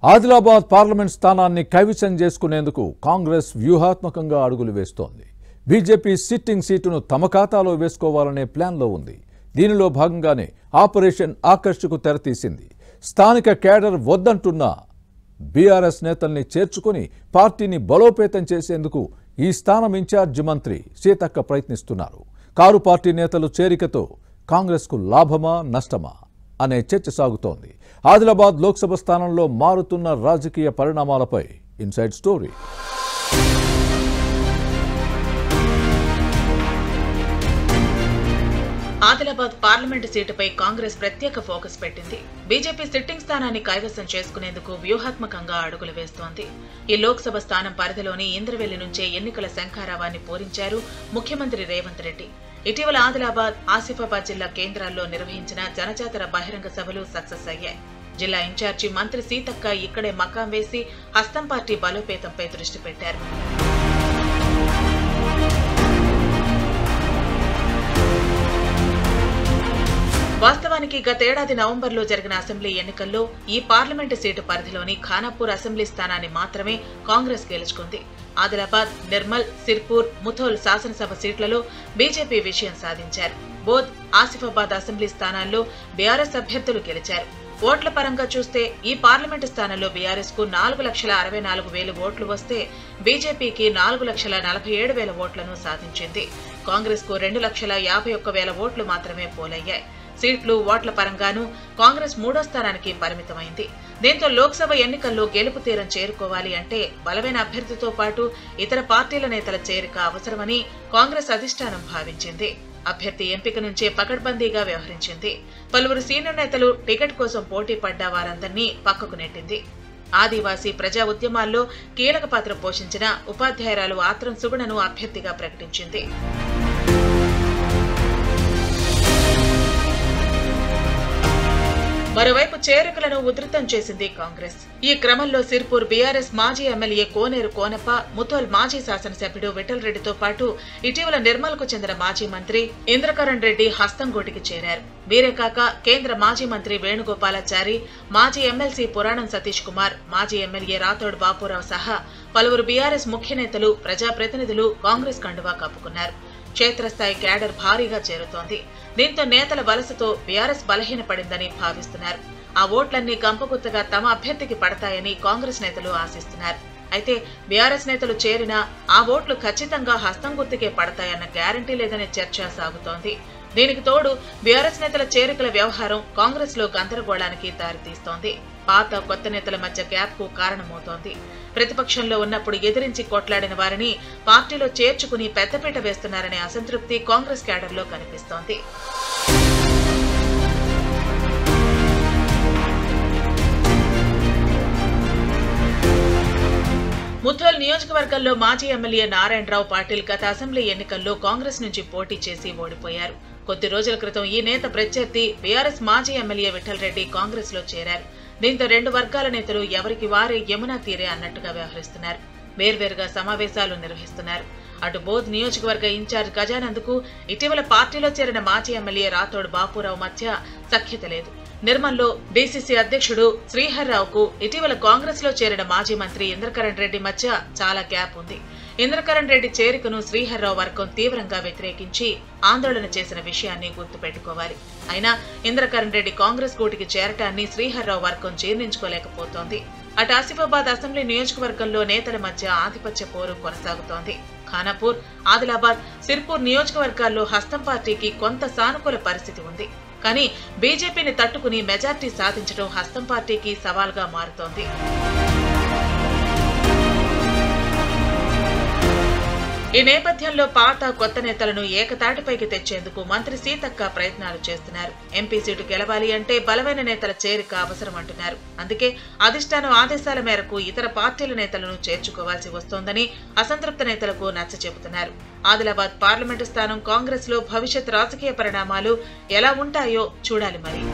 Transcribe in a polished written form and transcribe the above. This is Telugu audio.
ఆదిలాబాద్ పార్లమెంట్ స్థానాన్ని కైవసం చేసుకునేందుకు కాంగ్రెస్ వ్యూహాత్మకంగా అడుగులు వేస్తోంది. బీజేపీ సిట్టింగ్ సీటును తమ ఖాతాలో వేసుకోవాలనే ప్లాన్లో ఉంది. దీనిలో భాగంగానే ఆపరేషన్ ఆకర్షకు తెరతీసింది. స్థానిక కేడర్ వద్దంటున్న బీఆర్ఎస్ నేతల్ని చేర్చుకుని పార్టీని బలోపేతం చేసేందుకు ఈ స్థానం ఇన్ఛార్జి మంత్రి సీతక్క ప్రయత్నిస్తున్నారు. కారు పార్టీ నేతలు చేరికతో కాంగ్రెస్కు లాభమా నష్టమా అనే చర్చ సాగుతోంది. ఆదిలాబాద్ లోక్సభ స్థానంలో మారుతున్న రాజకీయ పరిణామాలపై ఇన్సైడ్ స్టోరీ. ఆదిలాబాద్ పార్లమెంటు సీటుపై కాంగ్రెస్ ప్రత్యేక ఫోకస్ పెట్టింది. బీజేపీ సిట్టింగ్ స్థానాన్ని కైవసం చేసుకునేందుకు వ్యూహాత్మకంగా అడుగులు వేస్తోంది. ఈ లోక్సభ స్థానం పరిధిలోని ఇంద్రవెల్లి నుంచే ఎన్నికల శంఖారావాన్ని పూరించారు ముఖ్యమంత్రి రేవంత్ రెడ్డి. ఇటీవల ఆదిలాబాద్, ఆసిఫాబాద్ జిల్లా కేంద్రాల్లో నిర్వహించిన జనజాతర బహిరంగ సభలు సక్సెస్ అయ్యాయి. జిల్లా ఇన్ఛార్జి మంత్రి సీతక్క ఇక్కడే మకాం వేసి హస్తం పార్టీ బలోపేతంపై దృష్టి పెట్టారు. వాస్తవానికి గతేడాది నవంబర్లో జరిగిన అసెంబ్లీ ఎన్నికల్లో ఈ పార్లమెంటు సీటు పరిధిలోని ఖానాపూర్ అసెంబ్లీ స్థానాన్ని మాత్రమే కాంగ్రెస్ గెలుచుకుంది. ఆదిలాబాద్, నిర్మల్, సిర్పూర్, ముథోల్ శాసనసభ సీట్లలో బీజేపీ విజయం సాధించారు. బోధ్, ఆసిఫాబాద్ అసెంబ్లీ స్థానాల్లో బీఆర్ఎస్ అభ్యర్థులు గెలిచారు. ఓట్ల పరంగా చూస్తే ఈ పార్లమెంటు స్థానంలో బీఆర్ఎస్ కు 4,64,000 ఓట్లు వస్తే బీజేపీకి 4,47,000 ఓట్లను సాధించింది. కాంగ్రెస్ కు 2,51,000 ఓట్లు మాత్రమే పోలయ్యాయి. సీట్లు, ఓట్ల పరంగానూ కాంగ్రెస్ 3వ స్థానానికి పరిమితమైంది. దీంతో లోక్సభ ఎన్నికల్లో గెలుపు తీరం చేరుకోవాలి అంటే బలమైన అభ్యర్థితో పాటు ఇతర పార్టీల నేతల చేరిక అవసరమని కాంగ్రెస్ అధిష్టానం భావించింది. అభ్యర్థి ఎంపిక నుంచే పకడ్బందీగా వ్యవహరించింది. పలువురు సీనియర్ నేతలు టికెట్ కోసం పోటీ పడ్డ వారందరినీ పక్కకు నెట్టింది. ఆదివాసీ ప్రజా ఉద్యమాల్లో కీలక పాత్ర పోషించిన ఉపాధ్యాయురాలు ఆత్రం సుగుణను అభ్యర్థిగా ప్రకటించింది. మరోవైపు చేరికలను ఉధృతం చేసింది కాంగ్రెస్. ఈ క్రమంలో సిర్పూర్ బీఆర్ఎస్ మాజీ ఎమ్మెల్యే కోనేరు కోనప్ప, ముథోల్ మాజీ శాసనసభ్యుడు విఠల్ రెడ్డితో పాటు ఇటీవల నిర్మల్ కు చెందిన మాజీ మంత్రి ఇంద్రకరణ్ రెడ్డి హస్తంగోటికి చేరారు. వీరే కాక కేంద్ర మాజీ మంత్రి వేణుగోపాలాచారి, మాజీ ఎమ్మెల్సీ పురాణం సతీష్ కుమార్, మాజీ ఎమ్మెల్యే రాథోడ్ బాపురావు సహా పలువురు బీఆర్ఎస్ ముఖ్య నేతలు, ప్రజాప్రతినిధులు కాంగ్రెస్ కండువా కప్పుకున్నారు. క్షేత్రస్థాయి క్యాడర్ భారీగా చేరుతోంది. దీంతో నేతల వలసతో బీఆర్ఎస్ బలహీనపడిందని భావిస్తున్నారు. ఆ ఓట్లన్నీ గంపగుత్తగా తమ అభ్యర్థికి పడతాయని కాంగ్రెస్ నేతలు ఆశిస్తున్నారు. అయితే బీఆర్ఎస్ నేతలు చేరినా ఆ ఓట్లు ఖచ్చితంగా హస్తం గుర్తుకే పడతాయన్న గ్యారంటీ లేదనే చర్చ సాగుతోంది. దీనికి తోడు బీఆర్ఎస్ నేతల చేరికల వ్యవహారం కాంగ్రెస్ లో గందరగోళానికి దారితీస్తోంది. పాత, కొత్త నేతల మధ్య గ్యాప్ కు కారణమవుతోంది. ప్రతిపక్షంలో ఉన్నప్పుడు ఎదిరించి కొట్లాడిన వారిని పార్టీలో చేర్చుకుని పెద్దపీట వేస్తున్నారనే అసంతృప్తి కాంగ్రెస్ క్యాడర్లో కనిపిస్తోంది. ముథోల్ నియోజకవర్గంలో మాజీ ఎమ్మెల్యే నారాయణరావు పాటిల్ గత అసెంబ్లీ ఎన్నికల్లో కాంగ్రెస్ నుంచి పోటీ చేసి ఓడిపోయారు. కొద్ది రోజుల క్రితం ఈ నేత ప్రత్యర్థి బీఆర్ఎస్ మాజీ ఎమ్మెల్యే విఠల్ రెడ్డి కాంగ్రెస్ లో చేరారు. దీంతో రెండు వర్గాల నేతలు ఎవరికి వారే యమునా తీరే అన్నట్టుగా వ్యవహరిస్తున్నారు. వేర్వేరుగా సమావేశాలు నిర్వహిస్తున్నారు. అటు బోధ్ నియోజకవర్గ ఇన్ఛార్జ్ గజానంద్కు ఇటీవల పార్టీలో చేరిన మాజీ ఎమ్మెల్యే రాథోడ్ బాపురావు మధ్య సఖ్యత లేదు. నిర్మల్లో డీసీసీ అధ్యక్షుడు శ్రీహర్రావుకు ఇటీవల కాంగ్రెస్ లో చేరిన మాజీ మంత్రి ఇంద్రకరణ్ రెడ్డి మధ్య చాలా గ్యాప్ ఉంది. ఇంద్రకరణ్ రెడ్డి చేరికను శ్రీహర్రావు వర్గం తీవ్రంగా వ్యతిరేకించి ఆందోళన చేసిన విషయాన్ని గుర్తుపెట్టుకోవాలి. అయినా ఇంద్రకరణ్ రెడ్డి కాంగ్రెస్ గూటికి చేరటాన్ని శ్రీహర్రావు వర్గం జీర్ణించుకోలేకపోతోంది. అటు ఆసిఫాబాద్ అసెంబ్లీ నియోజకవర్గంలో నేతల మధ్య ఆధిపత్య పోరు కొనసాగుతోంది. ఖానాపూర్, ఆదిలాబాద్, సిర్పూర్ నియోజకవర్గాల్లో హస్తం పార్టీకి కొంత సానుకూల పరిస్థితి ఉంది. కానీ బీజేపీని తట్టుకుని మెజార్టీ సాధించడం హస్తం పార్టీకి సవాల్గా మారుతోంది. ఈ నేపథ్యంలో పాత, కొత్త నేతలను ఏకతాటిపైకి తెచ్చేందుకు మంత్రి సీతక్క ప్రయత్నాలు చేస్తున్నారు. ఎంపీ సీటు గెలవాలి అంటే బలమైన నేతల చేరిక అవసరం అంటున్నారు. అందుకే అధిష్టానం ఆదేశాల మేరకు ఇతర పార్టీల నేతలను చేర్చుకోవాల్సి వస్తోందని అసంతృప్త నేతలకు నచ్చచెబుతున్నారు. ఆదిలాబాద్ పార్లమెంటు స్థానం కాంగ్రెస్ లో భవిష్యత్ రాజకీయ పరిణామాలు ఎలా ఉంటాయో చూడాలి మరి.